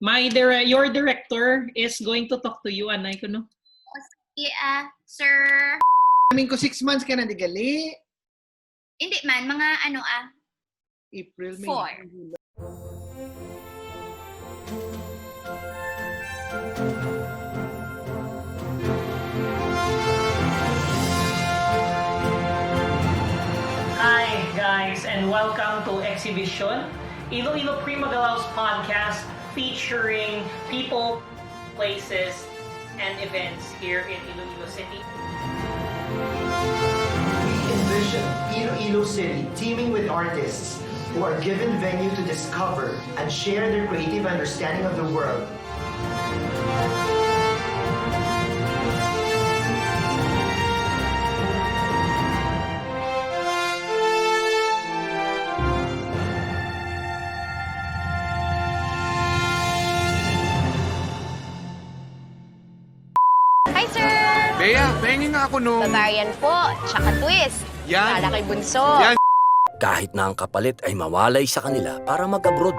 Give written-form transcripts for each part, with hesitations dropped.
Your director is going to talk to you, anay ko, no? Sir. Amin ko 6 months ka na di gali. Hindi man, mga April, May. 4. Hi guys, and welcome to Exhibition, Iloilo Primagalao's podcast featuring people, places, and events here in Iloilo City. We envision Iloilo City teaming with artists who are given venue to discover and share their creative understanding of the world. Hi, sir! Bea, pahingin nga ako nung... Bavarian po, tsaka twist. Yan. Para kay Bunso. Yan. Kahit na ang kapalit ay mawalay sa kanila para mag-abroad.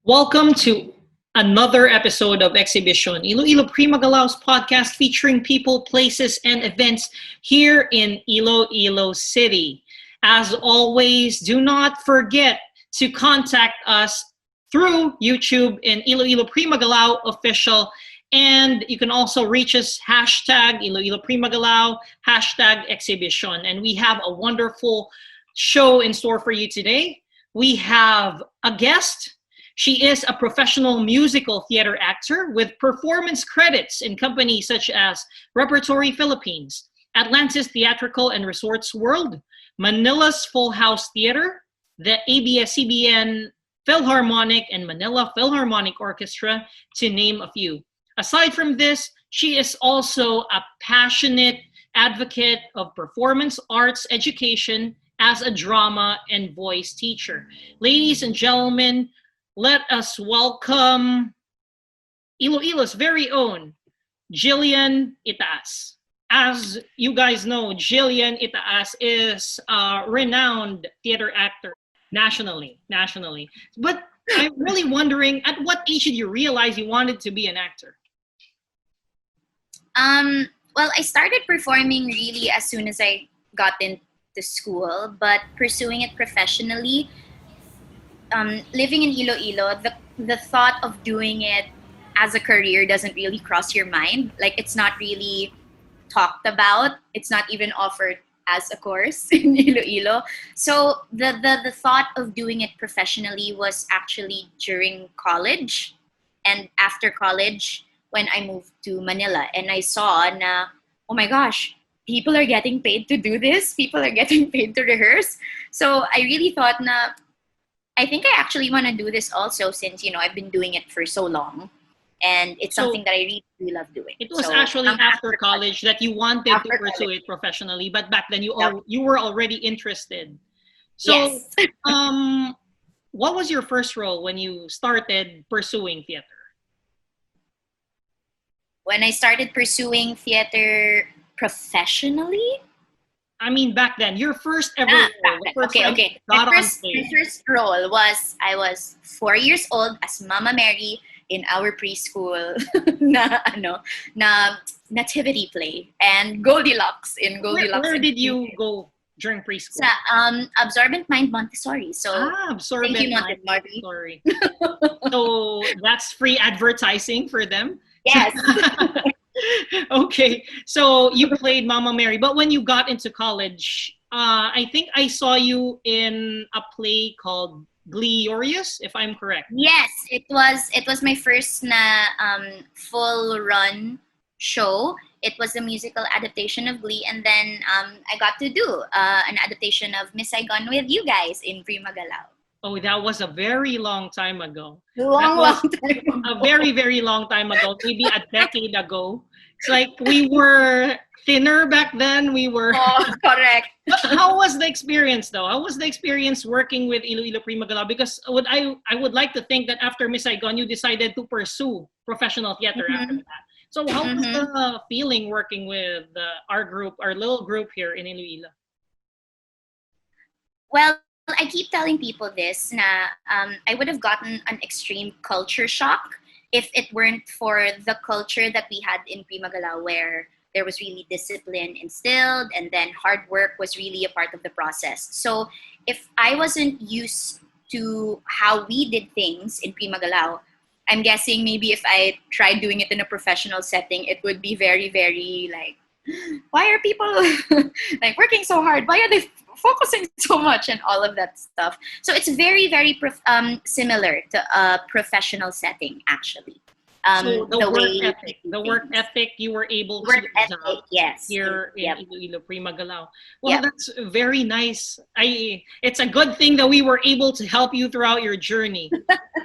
Welcome to another episode of Exhibition, Iloilo Primagalao's podcast featuring people, places, and events here in Iloilo City. As always, do not forget to contact us through YouTube in Iloilo Primagalao Official, and you can also reach us hashtag Iloilo Primagalao, hashtag Exhibition. And we have a wonderful show in store for you today. We have a guest. She is a professional musical theater actor with performance credits in companies such as Repertory Philippines, Atlantis Theatrical and Resorts World, Manila's Full House Theater, the ABS-CBN Philharmonic and Manila Philharmonic Orchestra, to name a few. Aside from this, she is also a passionate advocate of performance arts education as a drama and voice teacher. Ladies and gentlemen, let us welcome Iloilo's very own Jillian Itaas. As you guys know, Jillian Itaas is a renowned theater actor nationally. But I'm really wondering, at what age did you realize you wanted to be an actor? Well, I started performing really as soon as I got into school, but pursuing it professionally, living in Iloilo, the thought of doing it as a career doesn't really cross your mind. Like, it's not really talked about. It's not even offered as a course in Iloilo. So the thought of doing it professionally was actually during college, and after college when I moved to Manila, and I saw na, oh my gosh, people are getting paid to do this. People are getting paid to rehearse. So I really thought na, I think I actually want to do this also, since, I've been doing it for so long. And it's something that I really love doing. It was actually after college that you wanted to pursue it professionally, but back then you were already interested. So, yes. What was your first role when you started pursuing theater? When I started pursuing theater professionally? I mean, back then, your first ever role. Okay. My first role was, I was 4 years old as Mama Mary in our preschool na nativity play, and Goldilocks in Goldilocks. Where did you go during preschool? Sa Absorbent Mind Montessori. So Absorbent thank you, Mind Montessori. So that's free advertising for them. Yes. Okay, so you played Mama Mary, but when you got into college, I think I saw you in a play called Glorious, if I'm correct. Yes, it was my first full run show. It was a musical adaptation of Glee, and then I got to do an adaptation of Miss Saigon with you guys in Primagalaw. Oh, that was a very long time ago. Long, was- long time. A very, very long time ago, maybe a decade ago. It's like we were thinner back then. We were. Oh, correct. How was the experience though? How was the experience working with Iloilo Prima Galaw? Because I would like to think that after Miss Saigon, you decided to pursue professional theater after that. So how was the feeling working with our group, our little group here in Iloilo? Well, I keep telling people this na I would have gotten an extreme culture shock if it weren't for the culture that we had in Prima Galaw, where there was really discipline instilled and then hard work was really a part of the process. So if I wasn't used to how we did things in Prima Galaw, I'm guessing maybe if I tried doing it in a professional setting, it would be very, very like, why are people like working so hard? Why are they focusing so much and all of that stuff? So it's very, very similar to a professional setting, actually. So the work ethic, you were able to ethic, yes, here yep. in Iloilo Prima Galaw. Well, Yep. that's very nice. It's a good thing that we were able to help you throughout your journey.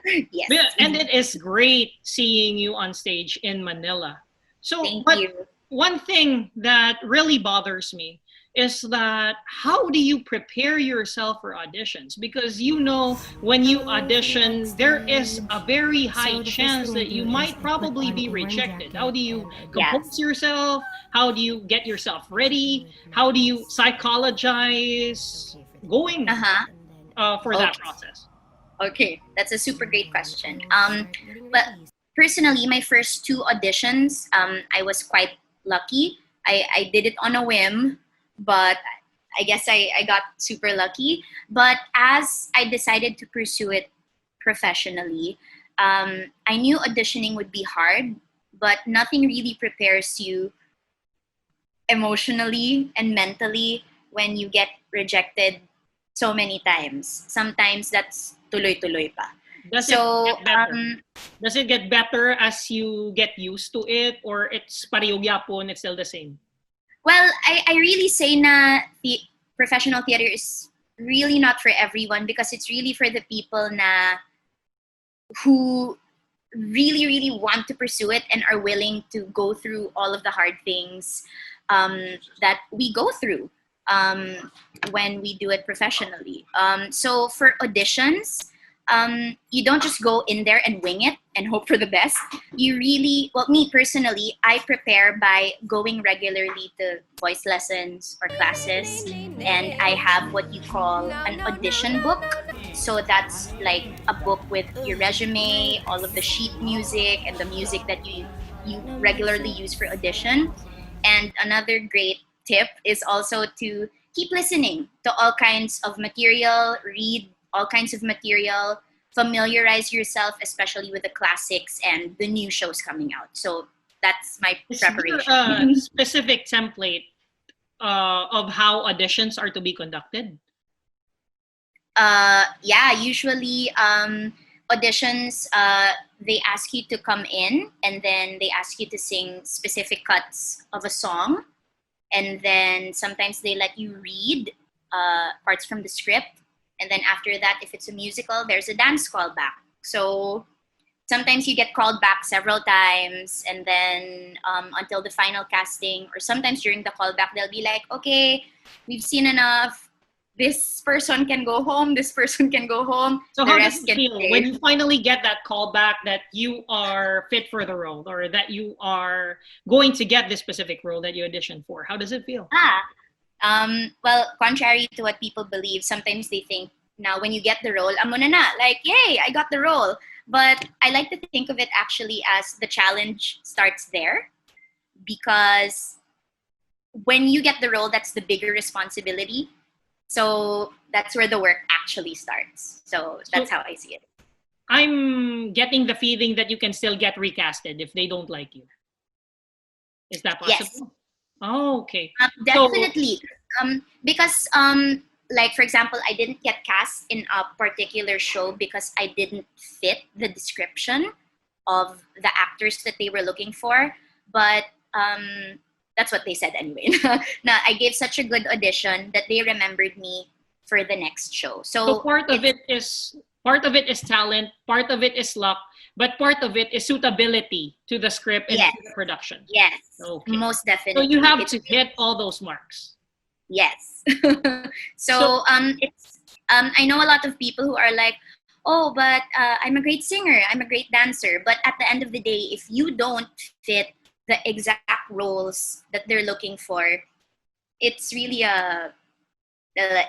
Yes. Yeah, and it is great seeing you on stage in Manila. So, Thank but you. one thing that really bothers me is that how do you prepare yourself for auditions? Because when you audition, there is a very high chance that you might probably be rejected. How do you compose yourself? How do you get yourself ready? How do you psychologize going for that process? Okay, that's a super great question. But personally, my first 2 auditions, I was quite lucky. I did it on a whim, but I guess I got super lucky. But as I decided to pursue it professionally, I knew auditioning would be hard, but nothing really prepares you emotionally and mentally when you get rejected so many times. Sometimes that's tuloy-tuloy pa. Does it get better as you get used to it, or it's pareho gyapon, it's still the same? Well, I really say na the professional theater is really not for everyone, because it's really for the people who really, really want to pursue it and are willing to go through all of the hard things that we go through when we do it professionally. So for auditions, you don't just go in there and wing it and hope for the best. You really, well, me personally, I prepare by going regularly to voice lessons or classes, and I have what you call an audition book. So that's like a book with your resume, all of the sheet music, and the music that you regularly use for audition. And another great tip is also to keep listening to all kinds of material, read all kinds of material, familiarize yourself, especially with the classics and the new shows coming out. So that's my preparation. Is there a specific template of how auditions are to be conducted? Yeah, usually auditions, they ask you to come in and then they ask you to sing specific cuts of a song. And then sometimes they let you read parts from the script. And then after that, if it's a musical, there's a dance callback. So sometimes you get called back several times, and then until the final casting, or sometimes during the callback, they'll be like, okay, we've seen enough. This person can go home. This person can go home. So the how rest does it can feel stay. when you finally get that call back that you are fit for the role, or that you are going to get this specific role that you auditioned for? How does it feel? Well, contrary to what people believe, sometimes they think, now when you get the role, amo na na, like, yay, I got the role. But I like to think of it actually as the challenge starts there, because when you get the role, that's the bigger responsibility. So that's where the work actually starts. So that's how I see it. I'm getting the feeling that you can still get recasted if they don't like you. Is that possible? Yes. Oh, okay. Definitely. Because, like, for example, I didn't get cast in a particular show because I didn't fit the description of the actors that they were looking for. But that's what they said anyway. Now, I gave such a good audition that they remembered me for the next show. So So part of it is talent, part of it is luck, but part of it is suitability to the script and Yes. to the production. yes, Okay. most So definitely. you have It's to hit all those marks. Yes. So it's I know a lot of people who are like, oh, but I'm a great singer, I'm a great dancer. But at the end of the day, if you don't fit the exact roles that they're looking for, it's really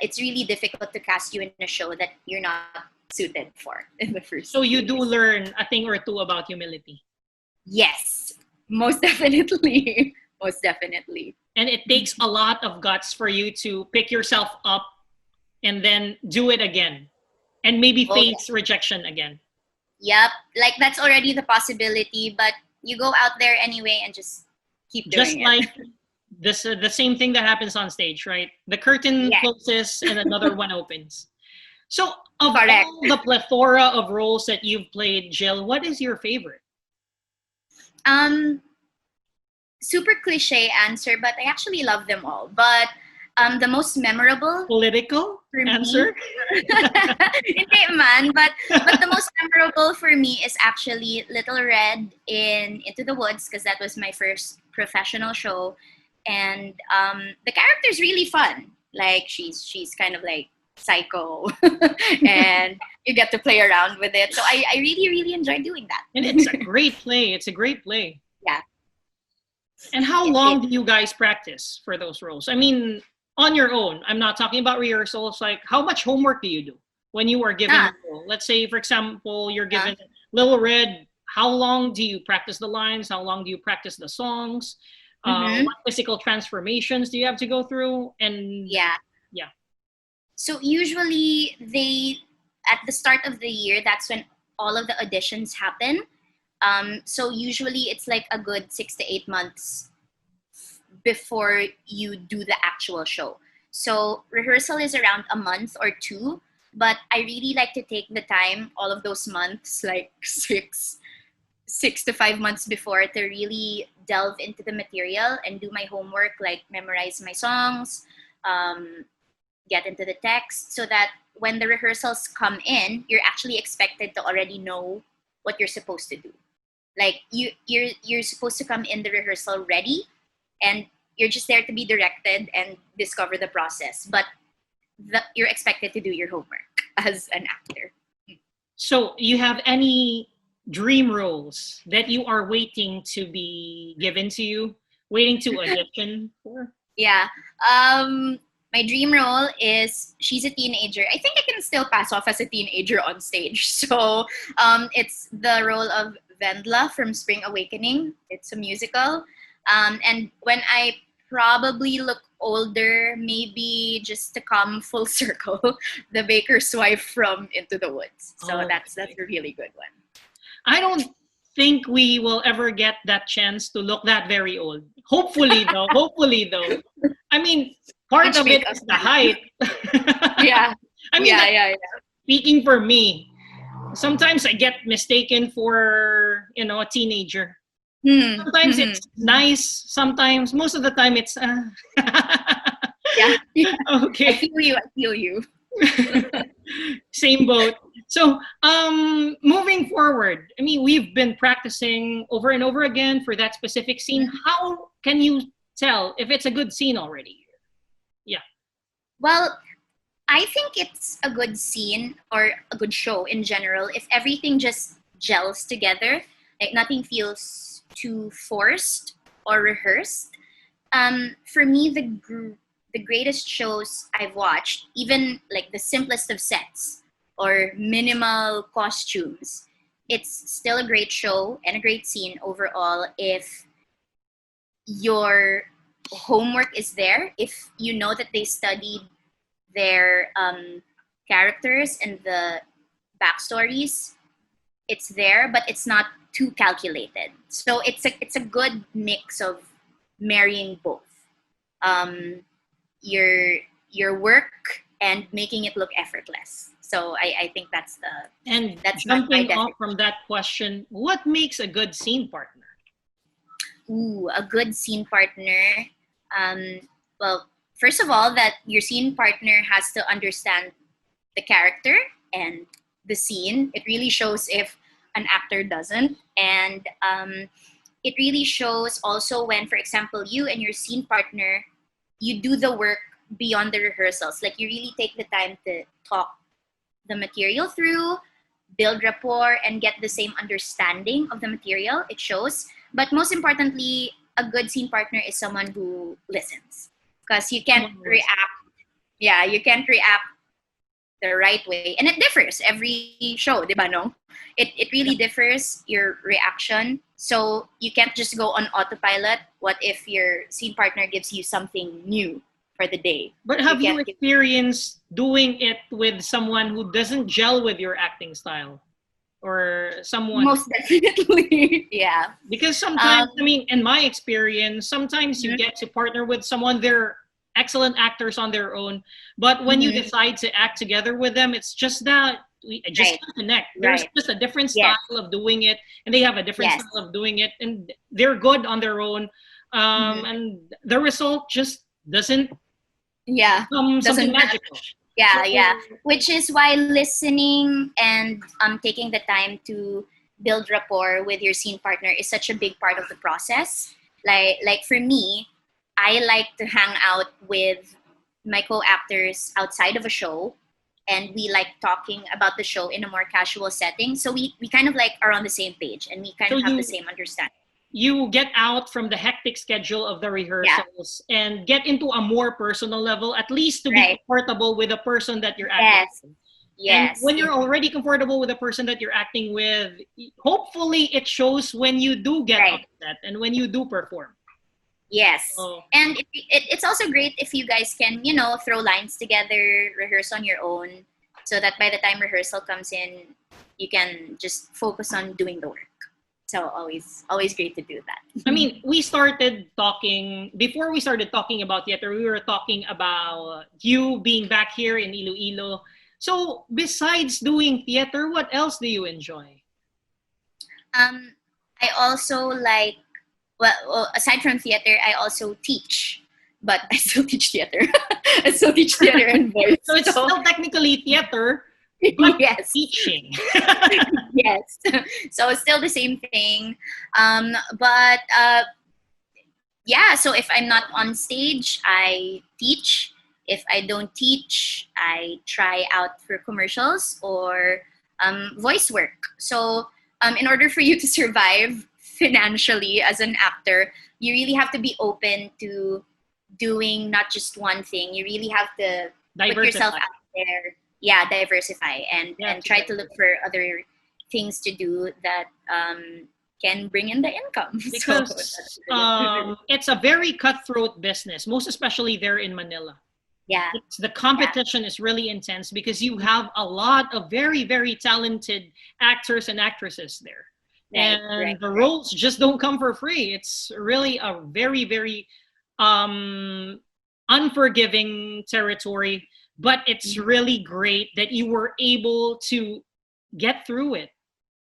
it's really difficult to cast you in a show that you're not suited for in the first. So you do place. learn a thing or two about humility. Yes, most definitely, most definitely. And it takes a lot of guts for you to pick yourself up and then do it again. And maybe Oh, face rejection again. Yep, like that's already the possibility, but you go out there anyway and just keep doing Just it. like this, the same thing that happens on stage, right? The curtain Yes. closes and another one opens. So, of Correct. all the plethora of roles that you've played, Jill, what is your favorite? Super cliche answer, but I actually love them all. But the most memorable Political for me- answer? Hindi man, but the most memorable for me is actually Little Red in Into the Woods, because that was my first professional show, and the character's really fun. Like she's kind of like psycho, and you get to play around with it. So I really enjoy doing that. And it's a great play. It's a great play. Yeah. And how long do you guys practice for those roles? I mean, on your own. I'm not talking about rehearsals. Like, how much homework do you do when you are given a role? Let's say, for example, you're given Little Red. How long do you practice the lines? How long do you practice the songs? What physical transformations do you have to go through? And Yeah. Yeah. So usually at the start of the year, that's when all of the auditions happen. So usually it's like a good 6 to 8 months before you do the actual show. So rehearsal is around a month or two, but I really like to take the time, all of those months, like 6 to 5 months before, to really delve into the material and do my homework, like memorize my songs, get into the text, so that when the rehearsals come in, you're actually expected to already know what you're supposed to do. Like you're supposed to come in the rehearsal ready, and you're just there to be directed and discover the process. But you're expected to do your homework as an actor. So, you have any dream roles that you are waiting to be given to you, waiting to audition for? Yeah. My dream role is she's a teenager. I think I can still pass off as a teenager on stage. So it's the role of Vendla from Spring Awakening. It's a musical. And when I probably look older, maybe just to come full circle, the baker's wife from Into the Woods. So Oh, that's okay. a really good one. I don't think we will ever get that chance to look that very old. Hopefully, though. Hopefully, though. I mean, part Much of it makeup. is the height. Yeah. I mean, yeah. speaking for me, sometimes I get mistaken for, a teenager. Sometimes it's nice. Sometimes, most of the time, it's. Yeah. I Okay. feel you. Same boat. So, moving forward, I mean, we've been practicing over and over again for that specific scene. How can you tell if it's a good scene already? Well, I think it's a good scene or a good show in general if everything just gels together, like nothing feels too forced or rehearsed. For me, the greatest shows I've watched, even like the simplest of sets or minimal costumes, it's still a great show and a great scene overall if your homework is there, if you know that they studied their characters and the backstories, it's there, but it's not too calculated. So it's a good mix of marrying both your work and making it look effortless. So I think that's And That's not my jumping off definition. from that question, what makes a good scene partner? a good scene partner. Well, first of all, that your scene partner has to understand the character and the scene. It really shows if an actor doesn't. And it really shows also when, for example, you and your scene partner, you do the work beyond the rehearsals. Like you really take the time to talk the material through, build rapport, and get the same understanding of the material. It shows. But most importantly, a good scene partner is someone who listens. Because you can't react. Yeah, you can't react the right way. And it differs every show, di ba, no? It really differs, your reaction. So you can't just go on autopilot. What if your scene partner gives you something new for the day? But have you can't experienced doing it with someone who doesn't gel with your acting style? Or someone... Most definitely. Yeah. Because sometimes, I mean, in my experience, sometimes you get to partner with someone, they're excellent actors on their own, but when you decide to act together with them, it's just that we just can't connect. There's just a different style of doing it, and they have a different style of doing it, and they're good on their own, and the result just doesn't become something magical. Yeah, So- yeah. Which is why listening and taking the time to build rapport with your scene partner is such a big part of the process. Like for me, I like to hang out with my co-actors outside of a show, and we like talking about the show in a more casual setting. So we kind of like are on the same page, and we kind So of have you- the same understanding. You get out from the hectic schedule of the rehearsals and get into a more personal level, at least to be comfortable with the person that you're acting with. Yes. And when you're already comfortable with the person that you're acting with, hopefully it shows when you do get on set and when you do perform. Yes. So, And it's also great if you guys can, throw lines together, rehearse on your own, so that by the time rehearsal comes in, you can just focus on doing the work. So always great to do that. I mean, we started talking, before we started talking about theater, we were talking about you being back here in Iloilo. So besides doing theater, what else do you enjoy? I also like, well, aside from theater, I also teach. But I still teach theater. I still teach theater and voice. So it's still technically theater, but yes. teaching. Yes. So it's still the same thing. But so if I'm not on stage, I teach. If I don't teach, I try out for commercials or voice work. So in order for you to survive financially as an actor, you really have to be open to doing not just one thing. You really have to put yourself out there. Yeah, diversify and try to look for other things to do that can bring in the income. Because it's a very cutthroat business, most especially there in Manila. Yeah. The competition is really intense because you have a lot of very, very talented actors and actresses there. And the roles just don't come for free. It's really a very, very unforgiving territory, but it's really great that you were able to get through it.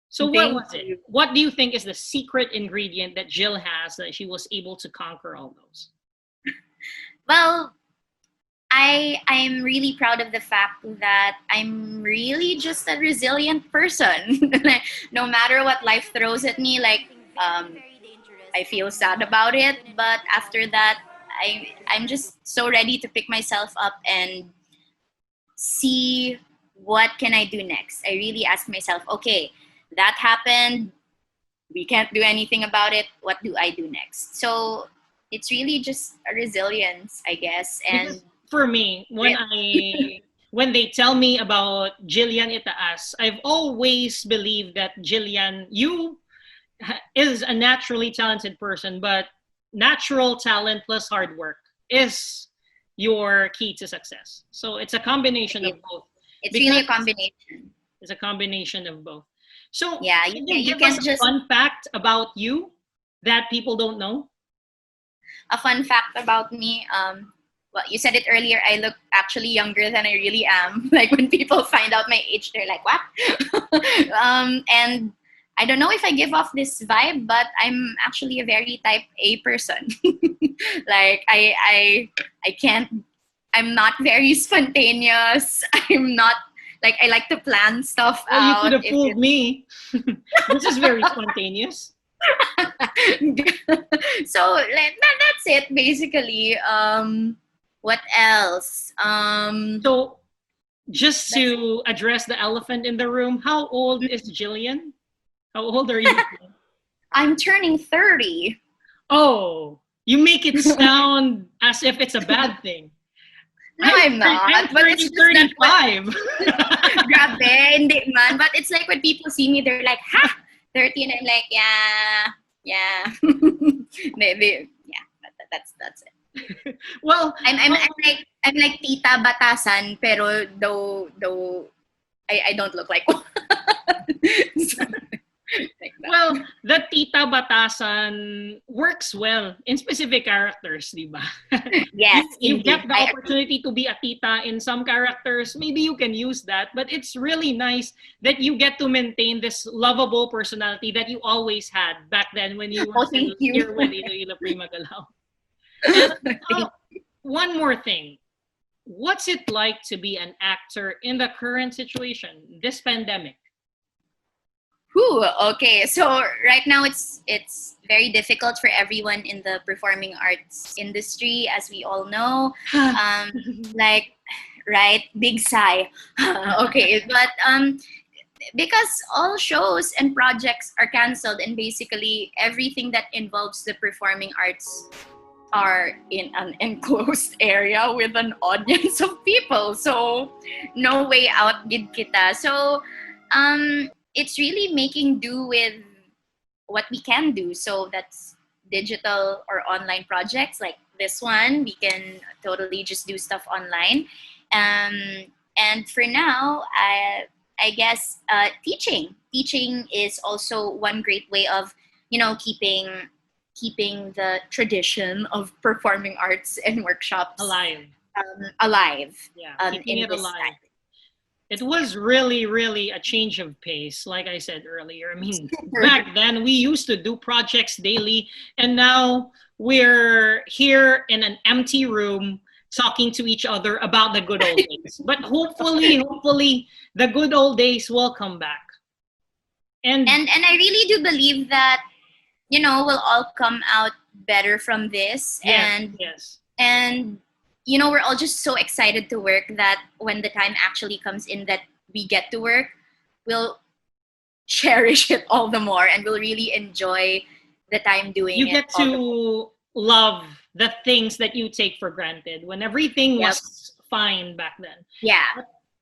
So what was it? What do you think is the secret ingredient that Jill has that she was able to conquer all those? Well, I'm really proud of the fact that I'm really just a resilient person. No matter what life throws at me, I feel sad about it, but after that, I'm just so ready to pick myself up and see what can I do next. I really ask myself, okay, that happened. We can't do anything about it. What do I do next? So it's really just a resilience, I guess. And because for me, when they tell me about Jillian Itaas, I've always believed that Jillian, you is a naturally talented person, but natural talent plus hard work is your key to success. So it's a combination of both. It's really a combination. It's a combination of both. So yeah, can you give us a fun fact about you that people don't know? A fun fact about me, well, you said it earlier, I look actually younger than I really am. Like when people find out my age, they're like, what? And I don't know if I give off this vibe, but I'm actually a very type A person. Like I can't I'm not very spontaneous. I'm not like I like to plan stuff Well, you out. could have If fooled me. This is very spontaneous. so that's it basically. What else? So, just to address the elephant in the room, how old is Jillian? How old are you? I'm turning 30. Oh, you make it sound as if it's a bad thing. No, I'm not. I'm But it's turning just that 35. grabe, hindi man. But it's like when people see me, they're like, ha! 30, and I'm like, yeah. Maybe, yeah, that's it. Well, I'm like tita batasan, pero though I don't look like one. So, like that. well, the Tita Batasan works well in specific characters, di ba? Yes, you indeed. get the opportunity to be a tita in some characters. Maybe you can use that, but it's really nice that you get to maintain this lovable personality that you always had back then when you were Oh, thank still you. here with Iloilo Prima Galaw. And, one more thing. What's it like to be an actor in the current situation, this pandemic? Whew, okay, so right now it's very difficult for everyone in the performing arts industry, as we all know. Like, right, big sigh. Okay, but because all shows and projects are canceled, and basically everything that involves the performing arts are in an enclosed area with an audience of people, so no way out gid kita. So it's really making do with what we can do. So that's digital or online projects like this one. We can totally just do stuff online. And for now, I guess teaching. Teaching is also one great way of, keeping the tradition of performing arts and workshops Alive. alive. Yeah, in keeping it this alive. time. It was really, really a change of pace, like I said earlier. I mean, back then we used to do projects daily, and now we're here in an empty room talking to each other about the good old days. But hopefully, the good old days will come back. And And I really do believe that we'll all come out better from this. yes. And we're all just so excited to work that when the time actually comes in that we get to work, we'll cherish it all the more, and we'll really enjoy the time doing You it. get to love the things that you take for granted when everything Yep. was fine back then. Yeah.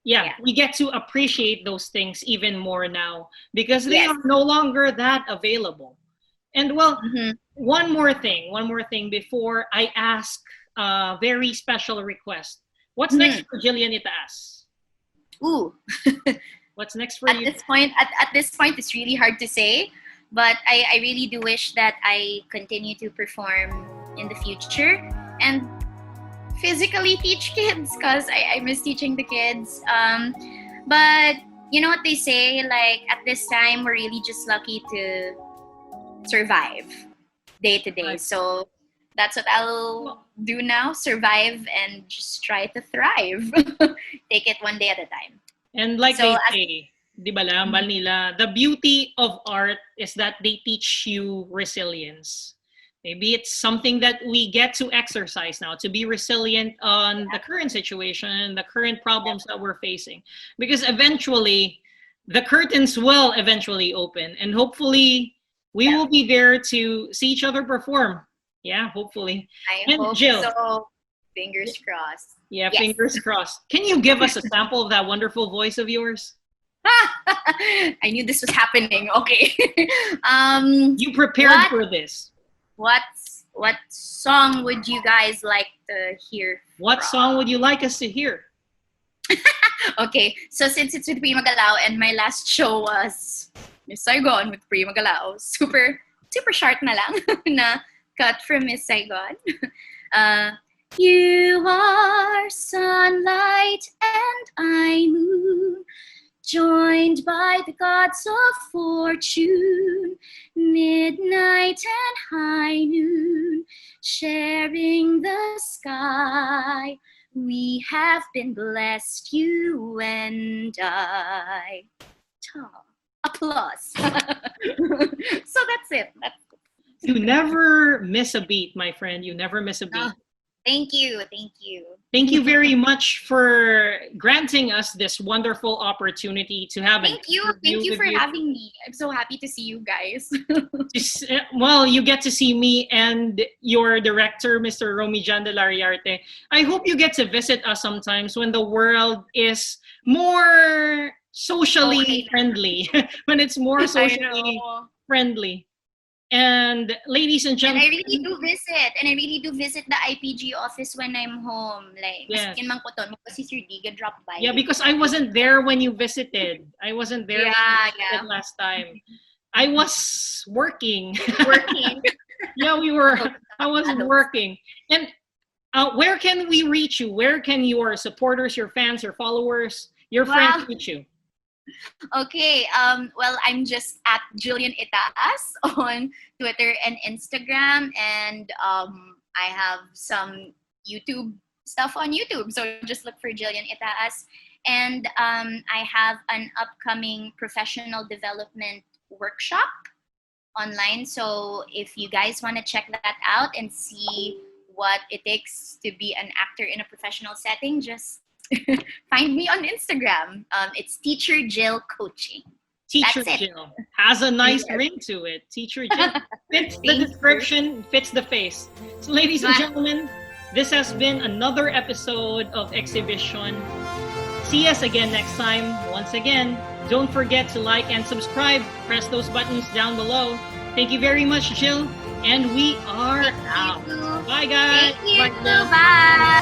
Yeah, we get to appreciate those things even more now because they Yes. are no longer that available. And well, Mhm. one more thing before I ask a very special request. What's next for Jillian Itaas? Ooh. What's next for At you? this point, it's really hard to say, but I really do wish that I continue to perform in the future and physically teach kids, because I miss teaching the kids. But you know what they say, like at this time we're really just lucky to survive day to day. Right. So that's what I'll do now, survive and just try to thrive. Take it one day at a time. And like So they say, di ba lambal nila, the beauty of art is that they teach you resilience. Maybe it's something that we get to exercise now, to be resilient on the current situation, the current problems that we're facing. Because eventually, the curtains will eventually open. And hopefully, we will be there to see each other perform. Yeah, hopefully. I And hope Jill. so. Fingers crossed. Yeah, Yes. fingers crossed. Can you give us a sample of that wonderful voice of yours? I knew this was happening. Okay. You prepared What? for this. What song would you guys like to hear? What song would you like us to hear? Okay, so since it's with Prima Galao and my last show was Miss Saigon with Prima Galao, super short na lang na cut from Miss Saigon. You are sunlight and I moon, joined by the gods of fortune, midnight and high noon, sharing the sky We have been blessed, you and I. Ta. Applause. So that's it. You never miss a beat, my friend. You never miss a beat. Oh, thank you. Thank you very much for granting us this wonderful opportunity to have an Thank you interview for with having me. I'm so happy to see you guys. Well, you get to see me and your director, Mr. Romy Jandelariarte. I hope you get to visit us sometimes when the world is more socially Okay. friendly. When it's more I socially know. friendly. And ladies and And gentlemen, I really do visit the IPG office when I'm home. Like, Yes. maskin man ko to, kasi Sir Diga dropped by. yeah, because I wasn't there when you visited. I wasn't there when you visited last time. I was working. Working. Yeah, I was working. And where can we reach you? Where can your supporters, your fans, your followers, your friends reach you? Okay, well, I'm just at Jillian Itaas on Twitter and Instagram, and I have some YouTube stuff on YouTube, so just look for Jillian Itaas. And I have an upcoming professional development workshop online, so if you guys want to check that out and see what it takes to be an actor in a professional setting, just find me on Instagram. It's Teacher Jill Coaching. Teacher That's it. Jill has a nice Yes. ring to it. Teacher Jill fits the Thank you. description, fits the face. So, ladies and gentlemen, this has been another episode of Exhibition. See us again next time. Once again, don't forget to like and subscribe. Press those buttons down below. Thank you very much, Jill. And we are out. Thank you. Bye, guys. Thank you. Bye now. Bye.